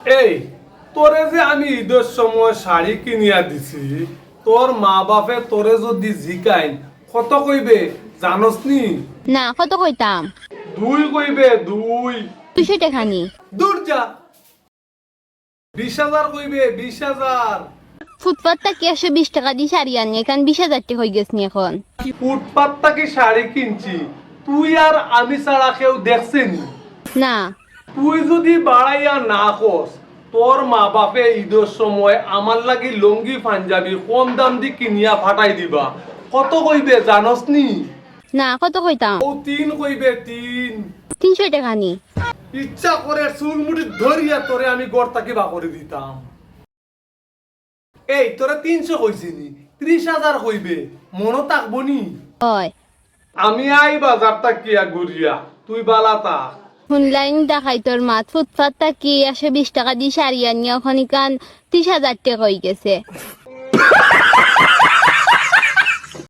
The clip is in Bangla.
এই তোরে যে আমি ঈদের সময় শাড়ি কিনিয়া দিছি, তোর মা বাপে তোরে যদি জিকাইন কত কইবে জানস নি? না কত কইতাম? 2 কইবে 2। 200 টাকা নি। দূর যা। 20,000 কইবে 20,000। ফুটপাতটা কি 120 টাকা দিয়ে শাড়ি আনি, এখন 20,000 টাকা হয়ে গেছে নি এখন। ফুটপাত থেকে শাড়ি কিনছি, তুই আর আমি ছাড়া কেউ দেখছেন? না তুই যদি বাড়াইয়া না কস, তোর মা বাপে ঈদের সময় আমার লাগি লঙ্গি পাঞ্জাবি কম দাম দি কিনিয়া ফাটাই দিবা। কত কইবে জানস নি? না কত কইতাম? ও 3 কইবে 3। 300 টাকা নি। ইচ্ছা করে চুলমুড়ি ধরিয়া তোরে আমি গড়তাকে বা করে দিতাম। এই তোরে 300 কইছিনি, 30,000 কইবে, মনো থাকবো নি? হয় আমি আই বাজারটা কিয়া ঘুরিয়া, তুই বালা থাক। অনলাইন দেখাই তোর মাত ফুটপাতটা কি 120 টাকা দিয়ে শাড়ি আনি, এখন ইকান 30,000 টাকা হয়ে গেছে।